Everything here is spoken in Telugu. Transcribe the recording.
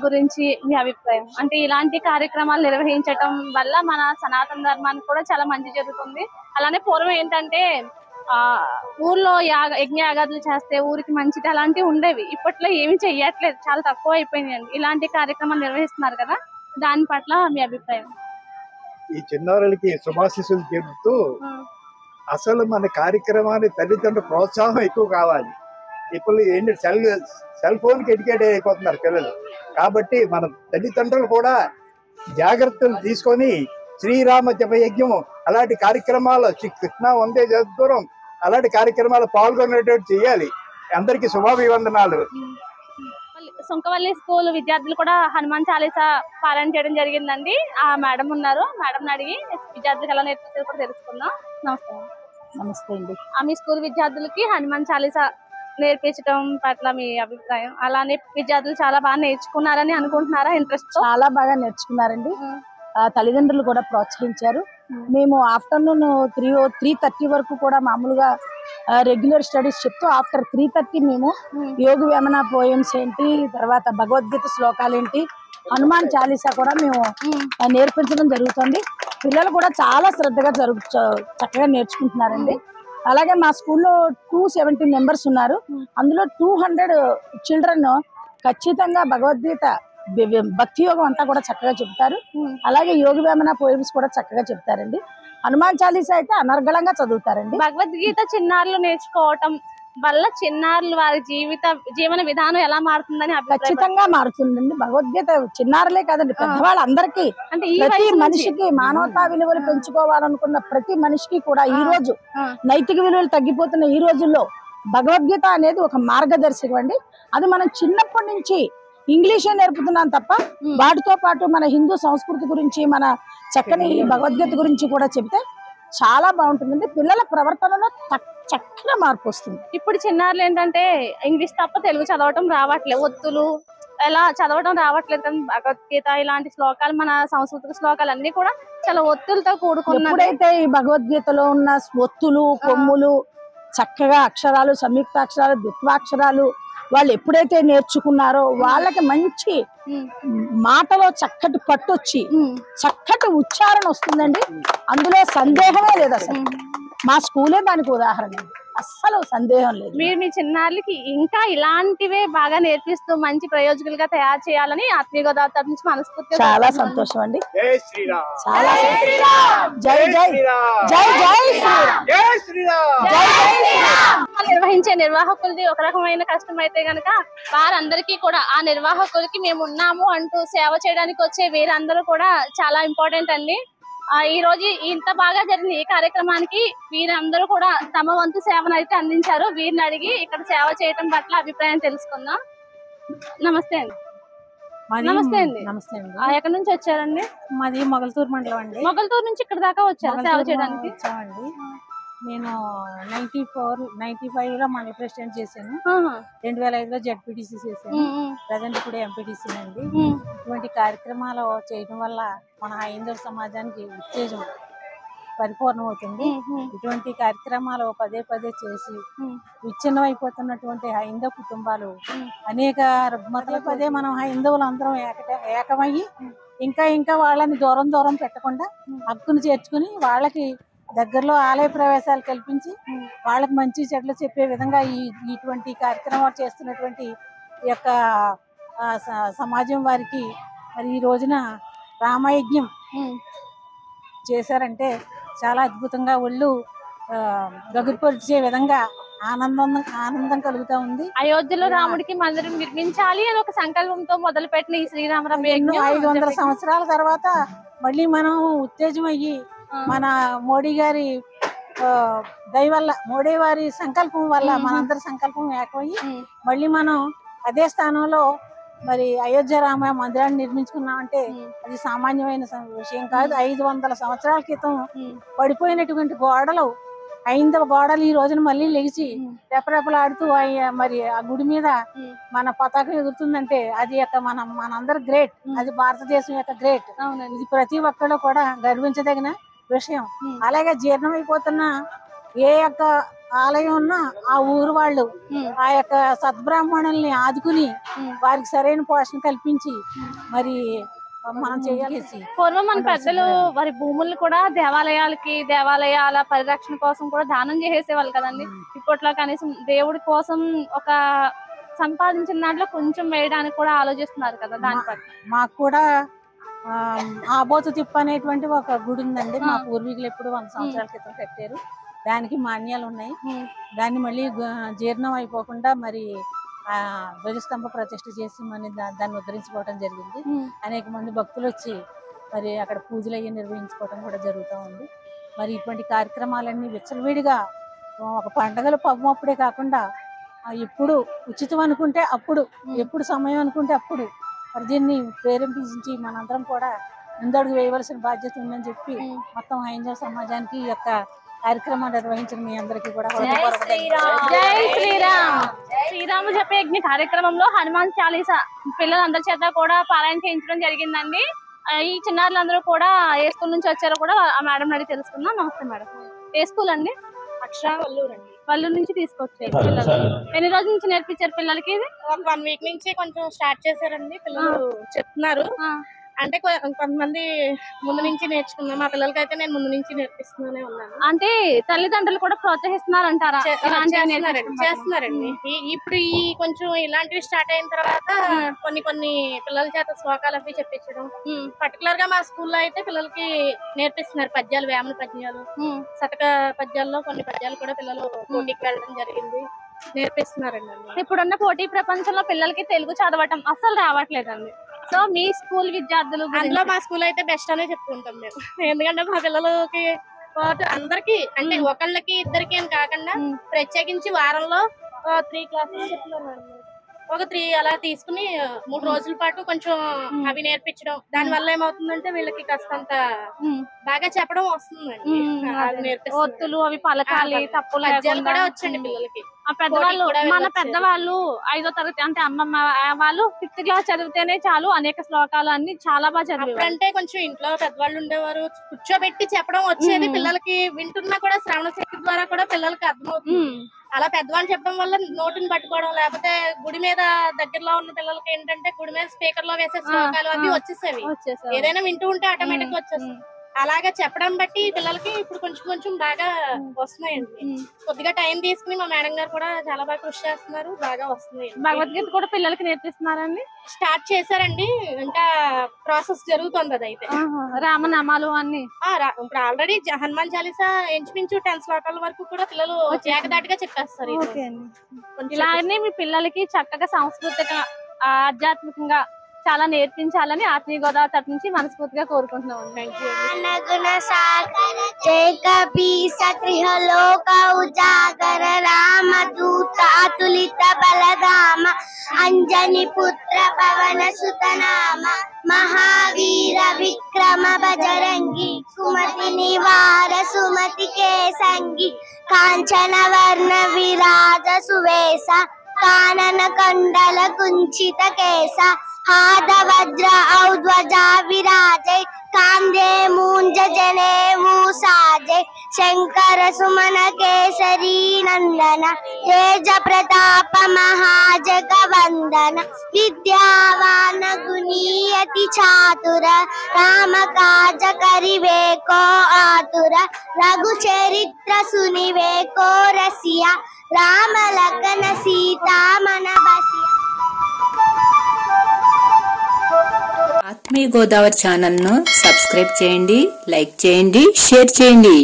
గురించి మీ అభిప్రాయం? అంటే ఇలాంటి కార్యక్రమాలు నిర్వహించటం వల్ల మన సనాతన ధర్మానికి కూడా చాలా మంచి జరుగుతుంది. అలానే పూర్వం ఏంటంటే ఊర్లో యజ్ఞయాగాదులు చేస్తే ఊరికి మంచిది అలాంటివి ఉండేవి. ఇప్పట్లో ఏమి చెయ్యట్లేదు, చాలా తక్కువ అయిపోయినాయండి. ఇలాంటి కార్యక్రమాలు నిర్వహిస్తున్నారు కదా, దాని పట్ల మీ అభిప్రాయం? ఈ చిన్నారులకి శుభాశీస్సులు చెబుతూ అసలు మన కార్యక్రమాన్ని తల్లిదండ్రుల ప్రోత్సాహం ఎక్కువ కావాలి. ఇప్పుడు ఏంటి సెల్ ఫోన్కి ఎడ్యుకేట్ అయిపోతున్నారు పిల్లలు. కాబట్టి మన తల్లిదండ్రులు కూడా జాగ్రత్తలు తీసుకొని శ్రీరామ జపయజ్ఞం అలాంటి కార్యక్రమాలు, శ్రీ కృష్ణ వందే దూరం అలాంటి కార్యక్రమాలు పాల్గొనేటట్టు చేయాలి. అందరికీ శుభాభివందనాలు. సుంకవల్లి స్కూల్ విద్యార్థులు కూడా హనుమాన్ చాలీసా పారాయణ చేయడం జరిగిందండి. ఆ మేడం ఉన్నారు, మేడం అడిగి విద్యార్థులకు ఎలా నేర్పించారు కూడా తెలుసుకుందాం. నమస్తే. నమస్తే అండి. మీ స్కూల్ విద్యార్థులకి హనుమాన్ చాలీసా నేర్పించడం పట్ల మీ అభిప్రాయం? అలానే విద్యార్థులు చాలా బాగా నేర్చుకున్నారని అనుకుంటున్నారా? ఇంట్రెస్ట్ చాలా బాగా నేర్చుకున్నారండి. తల్లిదండ్రులు కూడా ప్రోత్సహించారు. మేము ఆఫ్టర్నూన్ 3:30 వరకు కూడా మామూలుగా రెగ్యులర్ స్టడీస్ చెప్తూ ఆఫ్టర్ 3:30 మేము యోగ వేమన పోయమ్స్ ఏంటి, తర్వాత భగవద్గీత శ్లోకాలు ఏంటి, హనుమాన్ చాలీసా కూడా మేము నేర్పించడం జరుగుతుంది. పిల్లలు కూడా చాలా శ్రద్ధగా చక్కగా నేర్చుకుంటున్నారండి. అలాగే మా స్కూల్లో 270 మెంబర్స్ ఉన్నారు. అందులో 200 చిల్డ్రన్ ఖచ్చితంగా భగవద్గీత, భక్తి యోగం అంతా కూడా చక్కగా చెప్తారు. అలాగే యోగ వేమన పోయమ్స్ కూడా చక్కగా చెప్తారండి. హనుమాన్ చాలీసా అయితే అనర్గళంగా చదువుతారండి. భగవద్గీత చిన్నారులు నేర్చుకోవటం వల్ల చిన్నారులు వారి జీవన విధానం ఎలా మారుతుందని ఖచ్చితంగా మారుతుందండి. భగవద్గీత చిన్నారులే కాదండి, పెద్దవాళ్ళందరికీ, అంటే ప్రతి మనిషికి మానవతా విలువలు పెంచుకోవాలనుకున్న ప్రతి మనిషికి కూడా ఈ రోజు నైతిక విలువలు తగ్గిపోతున్న ఈ రోజుల్లో భగవద్గీత అనేది ఒక మార్గదర్శకం అండి. అది మనం చిన్నప్పటి నుంచి ఇంగ్లీషే నేర్పుతున్నాం తప్ప వాటితో పాటు మన హిందూ సంస్కృతి గురించి, మన చక్కని భగవద్గీత గురించి కూడా చెప్తే చాలా బాగుంటుందండి. పిల్లల ప్రవర్తనలో చక్కగా మార్పు వస్తుంది. ఇప్పుడు చిన్నారులు ఏంటంటే ఇంగ్లీష్ తప్ప తెలుగు చదవటం రావట్లేదు, ఒత్తులు ఎలా చదవడం రావట్లేదు. కానీ భగవద్గీత ఇలాంటి శ్లోకాలు, మన సంస్కృతిక శ్లోకాలు అన్ని కూడా చాలా ఒత్తులతో కూడుకున్నాయి. ఎప్పుడైతే ఈ భగవద్గీతలో ఉన్న ఒత్తులు, కొమ్ములు, చక్కగా అక్షరాలు, సంయుక్త అక్షరాలు, ద్విత్వాక్షరాలు వాళ్ళు ఎప్పుడైతే నేర్చుకున్నారో వాళ్ళకి మంచి మాటలో చక్కటి పట్టొచ్చి చక్కటి ఉచ్చారణ వస్తుందండి. అందులో సందేహమే లేదు. అసలు మా స్కూలే దానికి ఉదాహరణ, అస్సలు సందేహం లేదు. మీరు మీ చిన్నారులకి ఇంకా ఇలాంటివే బాగా నేర్పిస్తూ మంచి ప్రయోజకులుగా తయారు చేయాలని ఆత్మీయ గోదావరి తరఫు నుంచి మనస్ఫూర్తిగా చాలా సంతోషం అండి. జై శ్రీరామ్. చాలా జై జై జై జై శ్రీరామ్. జై శ్రీరామ్. జై జై శ్రీరామ్. నిర్వహించే నిర్వాహకులది ఒక రకమైన కష్టం అయితే గనక వారందరికీ కూడా ఆ నిర్వాహకులకి మేము ఉన్నాము అంటూ సేవ చేయడానికి వచ్చే వీరందరూ కూడా చాలా ఇంపార్టెంట్ అండి. ఈ రోజు ఇంత బాగా జరిగిన ఈ కార్యక్రమానికి వీరందరూ కూడా తమ వంతు సేవను అయితే అందించారు. వీరిని అడిగి ఇక్కడ సేవ చేయడం పట్ల అభిప్రాయం తెలుసుకుందాం. నమస్తే అండి. నమస్తే అండి. నమస్తే అండి. ఎక్కడి నుంచి వచ్చారండి? మాది మొగల్తూరు మండలం అండి. మొగల్తూరు నుంచి ఇక్కడ దాకా వచ్చారు సేవ చేయడానికి? వచ్చామండి. నేను 95లో మండల ప్రెసిడెంట్ చేశాను. 2005లో జడ్పీటీసీ చేశాను. ప్రజెంట్ కూడా ఎంపీటీసీ అండి. ఇటువంటి కార్యక్రమాలు చేయడం వల్ల మన హైందవ సమాజానికి ఉత్తేజం పరిపూర్ణమవుతుంది. ఇటువంటి కార్యక్రమాలు పదే పదే చేసి విచ్ఛిన్నమైపోతున్నటువంటి హైందవ కుటుంబాలు అనేక పదే మనం హైందవులు అందరం ఏకమయ్యి ఇంకా వాళ్ళని దూరం పెట్టకుండా హక్కును చేర్చుకుని వాళ్ళకి దగ్గరలో ఆలయ ప్రవేశాలు కల్పించి వాళ్ళకి మంచి చెడ్లు చెప్పే విధంగా ఇటువంటి కార్యక్రమాలు చేస్తున్నటువంటి ఈ యొక్క సమాజం వారికి మరి ఈ రోజున రామయజ్ఞం చేశారంటే చాలా అద్భుతంగా ఒళ్ళు గగుర్పరిచే విధంగా ఆనందం కలుగుతా ఉంది. అయోధ్యలో రాముడికి మందిరం నిర్మించాలి అని ఒక సంకల్పంతో మొదలుపెట్టిన ఈ శ్రీరామరామ 500 సంవత్సరాల తర్వాత మళ్ళీ మనం ఉత్తేజం అయ్యి మన మోడీ గారి దయ వల్ల, మోడీ వారి సంకల్పం వల్ల మనందరి సంకల్పం ఏకమయ్యి మళ్ళీ మనం అదే స్థానంలో మరి అయోధ్య రామ మందిరాన్ని నిర్మించుకున్నామంటే అది సామాన్యమైన విషయం కాదు. 500 సంవత్సరాల క్రితం పడిపోయినటువంటి గోడలు, హైందవ గోడలు ఈ రోజున మళ్ళీ లెగిచి రెపరెపలాడుతూ మరి ఆ గుడి మీద మన పతాకం ఎగురుతుందంటే అది మనందరి గ్రేట్. అది భారతదేశం యొక్క గ్రేట్. ఇది ప్రతి ఒక్కళ్ళు కూడా గర్వించదగిన విషయం. అలాగే జీర్ణమైపోతున్న ఏ యొక్క ఆలయం ఉన్న ఆ ఊరు వాళ్ళు ఆ యొక్క సద్బ్రాహ్మణుల్ని ఆదుకుని వారికి సరైన పోషణ కల్పించి మరి మనం చేయాల్సి. పూర్వం మన పెద్దలు వారి భూములు కూడా దేవాలయాల పరిరక్షణ కోసం కూడా దానం చేసేసేవాళ్ళు కదండి. ఇప్పట్లో కనీసం దేవుడి కోసం ఒక సంపాదించిన దాంట్లో కొంచెం వేయడానికి కూడా ఆలోచిస్తున్నారు కదా. దాని పట్ల మాకు కూడా ఆబోతు తిప్ప అనేటువంటి ఒక గుడి ఉందండి. మా పూర్వీకులు ఎప్పుడు 100 సంవత్సరాల క్రితం కట్టారు. దానికి మాన్యాలు ఉన్నాయి. దాన్ని మళ్ళీ జీర్ణం అయిపోకుండా మరి ధ్వజస్తంభ ప్రతిష్ఠ చేసి మరి దాన్ని ఉద్ధరించుకోవడం జరిగింది. అనేక మంది భక్తులు వచ్చి మరి అక్కడ పూజలు అయ్యి నిర్వహించుకోవడం కూడా జరుగుతూ ఉంది. మరి ఇటువంటి కార్యక్రమాలన్నీ విచ్చలవిడిగా ఒక పండగలు పబ్బప్పుడే కాకుండా ఎప్పుడు ఉచితం అనుకుంటే అప్పుడు, ఎప్పుడు సమయం అనుకుంటే అప్పుడు మరి దీన్ని ప్రేరేపించి మనందరం కూడా ముందడుగు వేయవలసిన బాధ్యత ఉందని చెప్పి మొత్తం హైందవ సమాజానికి ఈ యొక్క కార్యక్రమాలు నిర్వహించిన మీ అందరికీ కూడా జై శ్రీరామ్. శ్రీరామ జప యజ్ఞ కార్యక్రమంలో హనుమాన్ చాలీసా పిల్లలందరి చేత కూడా పారాయణ చేయించడం జరిగిందండి. ఈ చిన్నారులందరూ కూడా ఏ స్కూల్ నుంచి వచ్చారో కూడా ఆ మేడం అడిగి తెలుసుకుందాం. నమస్తే మేడం. ఏ స్కూల్ అండి? వల్లూరు నుంచి తీసుకొచ్చారు పిల్లలు. ఎన్ని రోజుల నుంచి నేర్పించారు పిల్లలకి? ఇది 1 వీక్ నుంచి కొంచెం స్టార్ట్ చేశారండి. పిల్లలు చెప్తున్నారు. అంటే కొంతమంది ముందు నుంచి నేర్చుకున్నాం. మా పిల్లలకి అయితే నేను ముందు నుంచి నేర్పిస్తూనే ఉన్నాను. అంటే తల్లిదండ్రులు కూడా ప్రోత్సహిస్తున్నారంటారా? చేస్తున్నారండి. ఇప్పుడు ఈ కొంచెం ఇలాంటివి స్టార్ట్ అయిన తర్వాత కొన్ని పిల్లల చేత శ్లోకాలు అవి చెప్పించడం. పర్టికులర్ గా మా స్కూల్లో అయితే పిల్లలకి నేర్పిస్తున్నారు పద్యాలు, వేమన పద్యాలు, శతక పద్యాల్లో కొన్ని పద్యాలు కూడా పిల్లలు పోటీకి వెళ్ళడం జరిగింది. నేర్పిస్తున్నారండి. ఇప్పుడున్న పోటీ ప్రపంచంలో పిల్లలకి తెలుగు చదవటం అస్సలు రావట్లేదండి. సో మీ స్కూల్ విద్యార్థులు అందులో మా స్కూల్ అయితే బెస్ట్ అనే చెప్పుకుంటాం మేము. ఎందుకంటే మా పిల్లలకి అందరికి అంటే ఒకళ్ళకి ఇద్దరికి అని కాకుండా ప్రత్యేకించి వారంలో 3 క్లాసెస్ చెప్తున్నారు. ఒక 3 అలా తీసుకుని 3 రోజుల పాటు కొంచెం అవి నేర్పించడం. దాని వల్ల ఏమవుతుందంటే వీళ్ళకి కాస్తంత బాగా చెప్పడం వస్తుందండి. ఒత్తులు అవి పలకాలి, తప్పులు కూడా వచ్చండి పిల్లలకి. ఆ పెద్దవాళ్ళు, మన పెద్దవాళ్ళు 5వ తరగతి అంటే అమ్మమ్మ వాళ్ళు 5th క్లాస్ చదివితేనే చాలు అనేక శ్లోకాలు అన్ని చాలా బాగా చదివారు. అంటే కొంచెం ఇంట్లో పెద్దవాళ్ళు ఉండేవారు, కూర్చోబెట్టి చెప్పడం వచ్చేది. పిల్లలకి వింటున్నా కూడా శ్రవణ శక్తి ద్వారా కూడా పిల్లలకి అర్థమవుతుంది. అలా పెద్దవాళ్ళు చెప్పడం వల్ల నోటిని పట్టుకోవడం, లేకపోతే గుడి మీద దగ్గరలో ఉన్న పిల్లలకి ఏంటంటే గుడి మీద స్పీకర్ లో వేసే శ్లోకాలు అవి వచ్చేసేవి. ఏదైనా వింటూ ఉంటే ఆటోమేటిక్ గా వచ్చేస్తుంది. అలాగా చెప్పడం బట్టి పిల్లలకి ఇప్పుడు కొంచెం బాగా వస్తున్నాయండి. కొద్దిగా టైం తీసుకుని మా మేడం గారు కూడా చాలా బాగా కృషి చేస్తున్నారు. బాగా వస్తున్నాయి. భగవద్గీత కూడా పిల్లలకి నేర్పిస్తున్నారండి? స్టార్ట్ చేశారండి. ఇంకా ప్రాసెస్ జరుగుతుంది. అదైతే రామనామాలు అన్ని ఇప్పుడు ఆల్రెడీ హనుమాన్ చాలీసా ఇంచుమించు 10 శ్లోకాల వరకు కూడా పిల్లలు ఏకదాటిగా చెప్పేస్తారు. ఇలానే మీ పిల్లలకి చక్కగా సాంస్కృతిక ఆధ్యాత్మికంగా చాలా నేర్పించాలని ఆత్మీయ గోదావరి తరపు నుంచి మనస్ఫూర్తిగా కోరుకుంటున్నాం. అంజని పుత్ర పవన సుతనామ మహావీర విక్రమ బజరంగి సుమతి నివార సుమతి కేసంగి కాంచన వర్ణ విరాజ సువేశ కానన కండల కుంచిత కేశ हाद वज्र औध्वजा विराजे कांदे मूंज जने मूसाजे शंकर सुमन केसरी नंदन तेज प्रताप महाजगवंदन विद्यावान गुणीयति चातुर राम काज करिवे को आतुर रघु चरित्र सुनिवे को रसिया राम लखन सीता मन बसिया। ఆత్మీయ గోదావరి ఛానల్ ను సబ్స్క్రైబ్ చేయండి, లైక్ చేయండి, షేర్ చేయండి.